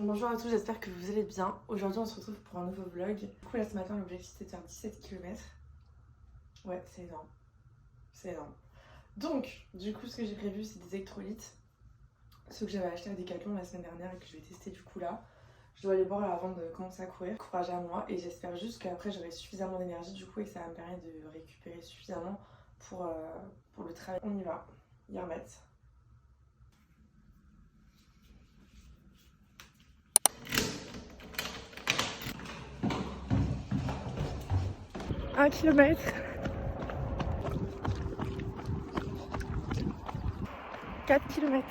Bonjour à tous, j'espère que vous allez bien. Aujourd'hui on se retrouve pour un nouveau vlog. Du coup là ce matin l'objectif c'était de faire 17 km. Ouais c'est énorme. C'est énorme. Donc du coup ce que j'ai prévu c'est des électrolytes. Ceux que j'avais acheté à Decathlon la semaine dernière et que je vais tester du coup là. Je dois les boire là avant de commencer à courir. Courage à moi et j'espère juste qu'après j'aurai suffisamment d'énergie du coup et que ça va me permettre de récupérer suffisamment pour le travail. On y va, y remettre. Un kilomètre. 4 kilomètres.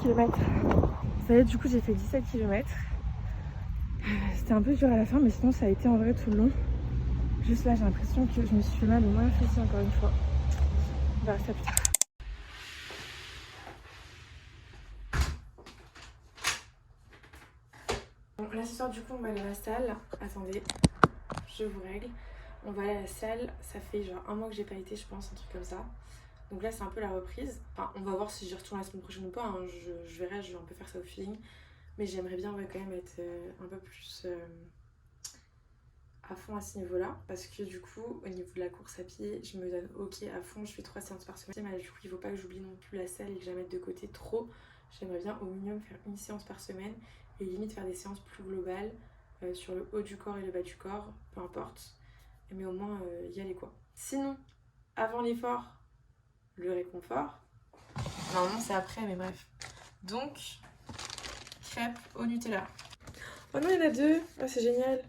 Km. Ça y est, du coup j'ai fait 17 km. C'était un peu dur à la fin, mais sinon ça a été en vrai tout le long. Juste là j'ai l'impression que je me suis fait mal au moins fessier encore une fois. On verra ça plus tard. Bon, là ce soir du coup on va aller à la salle. Attendez, je vous règle. On va aller à la salle, ça fait genre un mois que j'ai pas été je pense, un truc comme ça. Donc là c'est un peu la reprise. Enfin on va voir si j'y retourne la semaine prochaine ou pas, hein. Je verrai, je vais un peu faire ça au feeling. Mais j'aimerais bien quand même être un peu plus à fond à ce niveau-là. Parce que du coup, au niveau de la course à pied, je me donne ok à fond. Je fais 3 séances par semaine. Mais du coup, il ne faut pas que j'oublie non plus la salle et que je la mette de côté trop. J'aimerais bien au minimum faire une séance par semaine. Et limite faire des séances plus globales sur le haut du corps et le bas du corps. Peu importe. Mais au moins y aller quoi. Sinon, avant l'effort, le réconfort. Normalement c'est après, mais bref. Donc, crêpes au Nutella. Oh non, il y en a deux. Oh, c'est génial.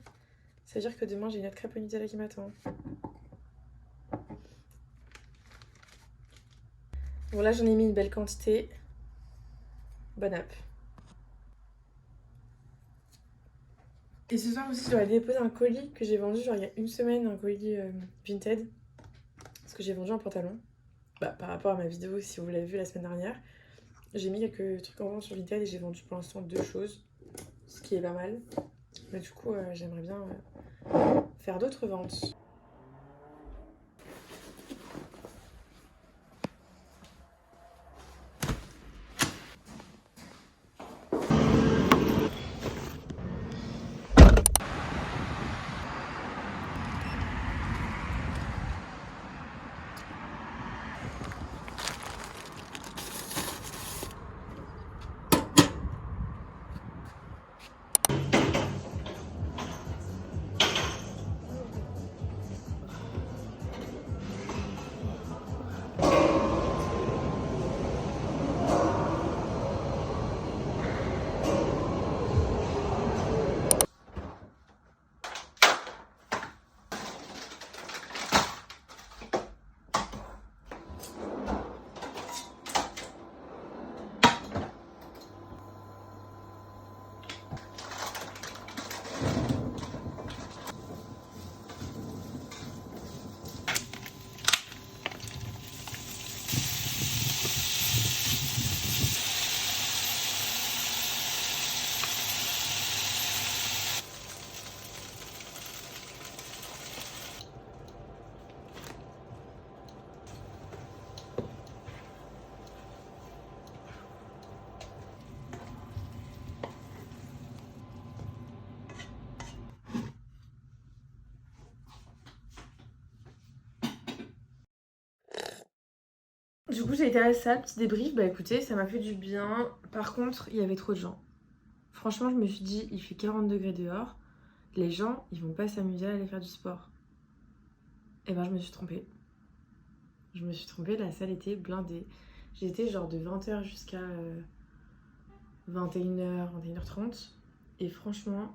Ça veut dire que demain, j'ai une autre crêpe au Nutella qui m'attend. Bon, là, j'en ai mis une belle quantité. Bonne app. Et ce soir aussi, je dois aller déposer un colis que j'ai vendu, genre il y a une semaine, un colis Vinted. Parce que j'ai vendu un pantalon. Bah, par rapport à ma vidéo, si vous l'avez vu la semaine dernière. J'ai mis quelques trucs en vente sur Vinted et j'ai vendu pour l'instant 2 choses. Ce qui est pas mal. Mais du coup, j'aimerais bien faire d'autres ventes. Du coup, j'ai été à la salle, petit débrief. Bah écoutez, ça m'a fait du bien. Par contre, il y avait trop de gens. Franchement, je me suis dit, il fait 40 degrés dehors. Les gens, ils vont pas s'amuser à aller faire du sport. Et ben, je me suis trompée. Je me suis trompée, la salle était blindée. J'étais genre de 20h jusqu'à 21h, 21h30. Et franchement,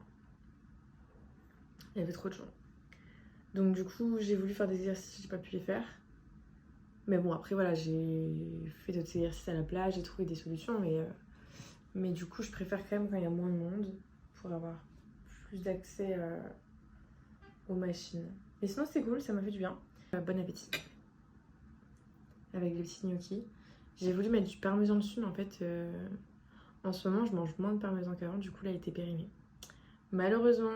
il y avait trop de gens. Donc du coup, j'ai voulu faire des exercices, j'ai pas pu les faire. Mais bon, après voilà, j'ai fait d'autres exercices à la plage, j'ai trouvé des solutions. Mais du coup, je préfère quand même quand il y a moins de monde pour avoir plus d'accès aux machines. Mais sinon, c'était cool, ça m'a fait du bien. Bon appétit. Avec les petits gnocchis. J'ai voulu mettre du parmesan dessus, mais en fait, en ce moment, je mange moins de parmesan qu'avant. Du coup, là, il était périmé. malheureusement.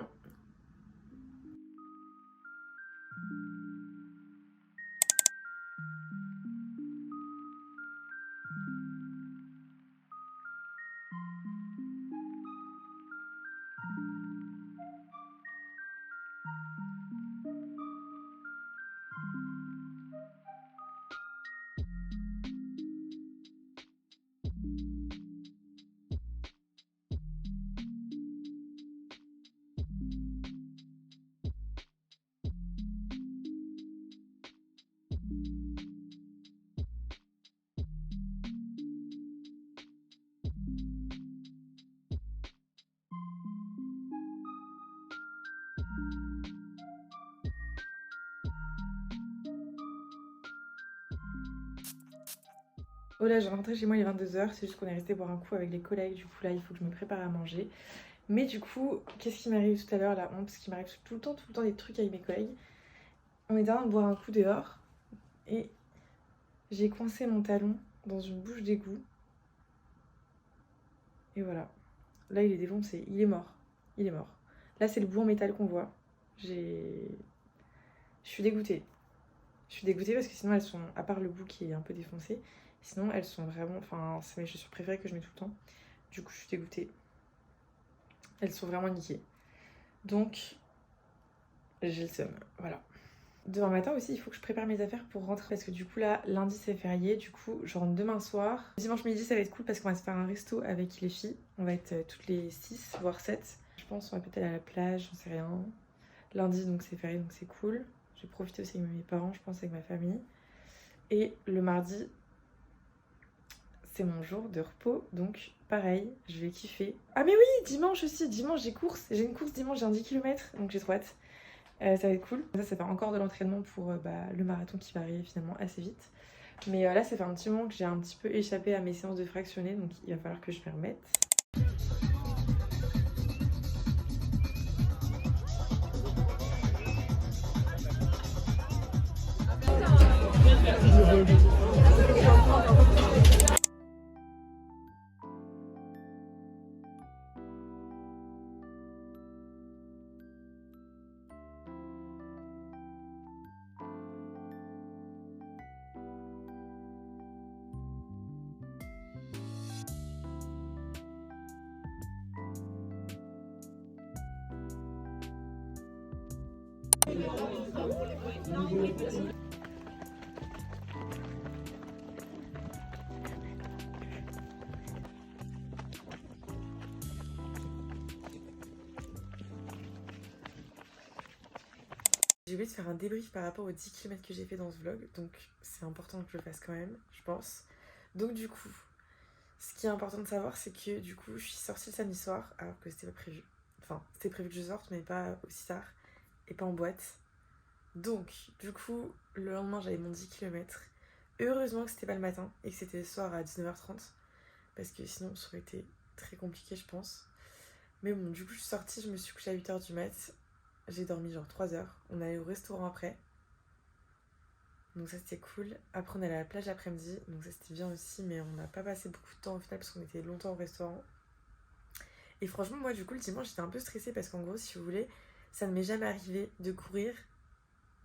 Oh là, je rentrée chez moi il est 22h, c'est juste qu'on est resté boire un coup avec les collègues, du coup là il faut que je me prépare à manger. Mais du coup, qu'est-ce qui m'arrive tout à l'heure, la honte, parce qu'il m'arrive tout le temps des trucs avec mes collègues. On est en train de boire un coup dehors et j'ai coincé mon talon dans une bouche d'égout. Et voilà, là il est défoncé, il est mort, il est mort. Là c'est le bout en métal qu'on voit. Je suis dégoûtée. Je suis dégoûtée parce que sinon elles sont, à part le bout qui est un peu défoncé, sinon elles sont vraiment, enfin c'est mes chaussures préférées que je mets tout le temps. Du coup je suis dégoûtée. Elles sont vraiment niquées. Donc j'ai le seum, voilà. Demain matin aussi il faut que je prépare mes affaires pour rentrer parce que du coup là lundi c'est férié, du coup je rentre demain soir. Dimanche midi ça va être cool parce qu'on va se faire un resto avec les filles. On va être toutes les 6 voire 7. Je pense on va peut-être aller à la plage, j'en sais rien. Lundi donc c'est férié donc c'est cool. Je vais profiter aussi avec mes parents, je pense avec ma famille. Et le mardi c'est mon jour de repos, donc pareil, je vais kiffer. Ah mais oui, dimanche aussi, dimanche j'ai course. J'ai une course dimanche, j'ai un 10 km, donc j'ai trop hâte. Ça va être cool. Ça fait encore de l'entraînement pour le marathon qui va arriver finalement assez vite. Mais là, ça fait un petit moment que j'ai un petit peu échappé à mes séances de fractionné, donc il va falloir que je m'y remette. J'ai oublié de faire un débrief par rapport aux 10 km que j'ai fait dans ce vlog, donc c'est important que je le fasse quand même, je pense. Donc du coup, ce qui est important de savoir, c'est que du coup, je suis sortie le samedi soir, alors que c'était pas prévu. Enfin, c'était prévu que je sorte, mais pas aussi tard, et pas en boîte. Donc, du coup, le lendemain, j'avais mon 10 km. Heureusement que c'était pas le matin, et que c'était le soir à 19h30, parce que sinon, ça aurait été très compliqué, je pense. Mais bon, du coup, je suis sortie, je me suis couchée à 8h du mat'. J'ai dormi genre 3 heures. On allait au restaurant après. Donc ça c'était cool. Après on allait à la plage l'après-midi. Donc ça c'était bien aussi. Mais on n'a pas passé beaucoup de temps au final parce qu'on était longtemps au restaurant. Et franchement moi du coup le dimanche j'étais un peu stressée parce qu'en gros si vous voulez, ça ne m'est jamais arrivé de courir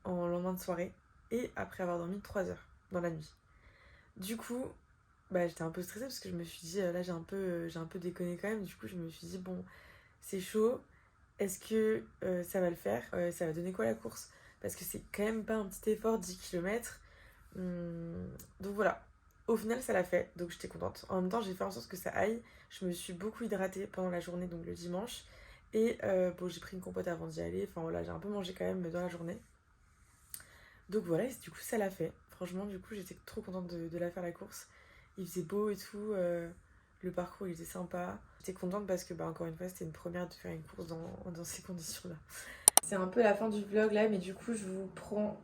en lendemain de soirée. Et après avoir dormi 3 heures dans la nuit. Du coup j'étais un peu stressée parce que je me suis dit là j'ai un peu déconné quand même. Du coup je me suis dit bon c'est chaud. Est-ce que ça va le faire ça va donner quoi la course? Parce que c'est quand même pas un petit effort, 10 km. Donc voilà. Au final, ça l'a fait, donc j'étais contente. En même temps, j'ai fait en sorte que ça aille. Je me suis beaucoup hydratée pendant la journée, donc le dimanche. Et j'ai pris une compote avant d'y aller. Enfin voilà, j'ai un peu mangé quand même dans la journée. Donc voilà, et du coup, ça l'a fait. Franchement, du coup, j'étais trop contente de la faire la course. Il faisait beau et tout. Le parcours, il était sympa. J'étais contente parce que, encore une fois, c'était une première de faire une course dans ces conditions-là. C'est un peu la fin du vlog là, mais du coup, je vous prends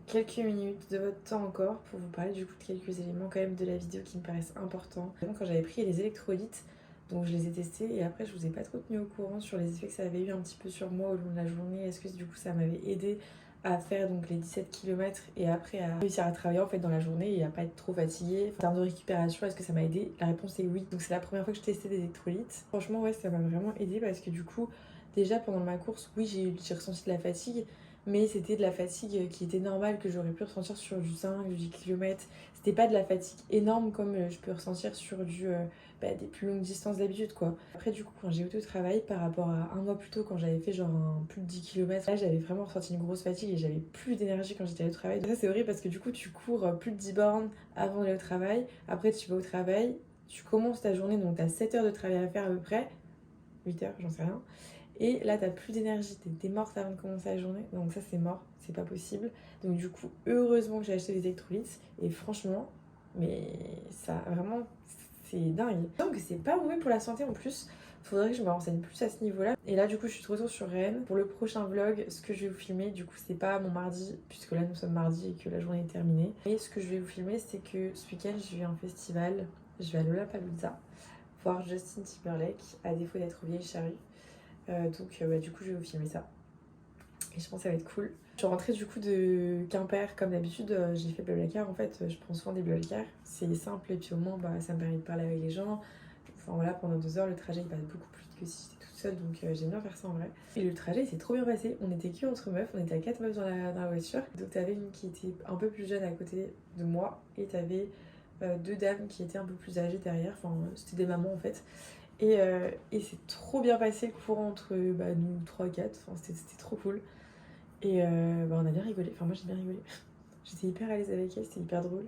quelques minutes de votre temps encore pour vous parler du coup de quelques éléments quand même de la vidéo qui me paraissent importants. Quand j'avais pris les électrolytes, donc je les ai testés et après je vous ai pas trop tenu au courant sur les effets que ça avait eu un petit peu sur moi au long de la journée. Est-ce que du coup ça m'avait aidé à faire donc les 17 km et après à réussir à travailler en fait dans la journée et à pas être trop fatiguée. En termes de récupération, est-ce que ça m'a aidé? La réponse est oui. Donc c'est la première fois que je testais des électrolytes. Franchement ouais, ça m'a vraiment aidé parce que du coup Déjà pendant ma course, oui, j'ai ressenti de la fatigue, mais c'était de la fatigue qui était normale, que j'aurais pu ressentir sur du 5, du 10 km. C'était pas de la fatigue énorme comme je peux ressentir sur des plus longues distances d'habitude, quoi. Après, du coup, quand j'ai été au travail, par rapport à un mois plus tôt, quand j'avais fait genre un plus de 10 km, là, j'avais vraiment ressenti une grosse fatigue et j'avais plus d'énergie quand j'étais allée au travail. Ça, c'est horrible parce que du coup, tu cours plus de 10 bornes avant d'aller au travail. Après, tu vas au travail, tu commences ta journée, donc t'as 7 heures de travail à faire à peu près. 8 heures, j'en sais rien. Et là, t'as plus d'énergie, t'es morte avant de commencer la journée. Donc ça, c'est mort, c'est pas possible. Donc du coup, heureusement que j'ai acheté des électrolytes. Et franchement, mais ça, vraiment, c'est dingue. Donc c'est pas mauvais pour la santé en plus. Faudrait que je me renseigne plus à ce niveau-là. Et là, du coup, je suis de retour sur Rennes. Pour le prochain vlog, ce que je vais vous filmer, du coup, c'est pas mon mardi, puisque là, nous sommes mardi et que la journée est terminée. Et ce que je vais vous filmer, c'est que ce week-end, je vais à un festival. Je vais à Lollapalooza voir Justin Timberlake, à défaut d'être Vieille Charrue. Du coup, je vais vous filmer ça. Et je pense que ça va être cool. Je suis rentrée du coup de Quimper, comme d'habitude, j'ai fait Blablacar. En fait, je prends souvent des Blablacar. C'est simple et puis au moins, ça me permet de parler avec les gens. Enfin voilà, pendant 2 heures, le trajet il passe beaucoup plus vite que si j'étais toute seule, donc j'aime bien faire ça en vrai. Et le trajet il s'est trop bien passé. On était que entre meufs, on était à 4 meufs dans la voiture. Donc t'avais une qui était un peu plus jeune à côté de moi et t'avais 2 dames qui étaient un peu plus âgées derrière. Enfin, c'était des mamans en fait. Et c'est trop bien passé le courant entre nous 3-4, enfin, c'était trop cool. Et on a bien rigolé, enfin moi j'ai bien rigolé. J'étais hyper à l'aise avec elle, c'était hyper drôle.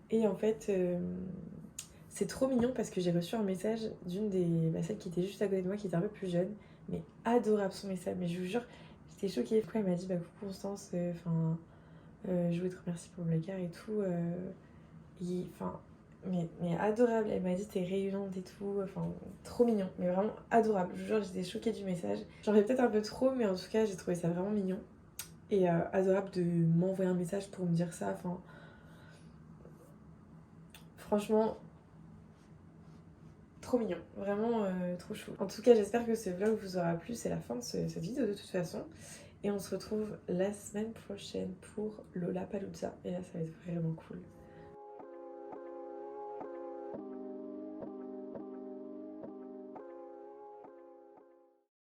Et en fait, c'est trop mignon parce que j'ai reçu un message d'une celle qui était juste à côté de moi, qui était un peu plus jeune, mais adorable son message. Mais je vous jure, j'étais choquée. Après, elle m'a dit coucou Constance, je voulais te remercier pour le placard et tout. Mais adorable, elle m'a dit t'es rayonnante et tout, enfin trop mignon, mais vraiment adorable. Je vous jure, j'étais choquée du message. J'en fais peut-être un peu trop, mais en tout cas j'ai trouvé ça vraiment mignon. Et adorable de m'envoyer un message pour me dire ça, enfin franchement trop mignon, vraiment trop chou. En tout cas j'espère que ce vlog vous aura plu, c'est la fin de cette vidéo de toute façon. Et on se retrouve la semaine prochaine pour Lollapalooza, et là ça va être vraiment cool.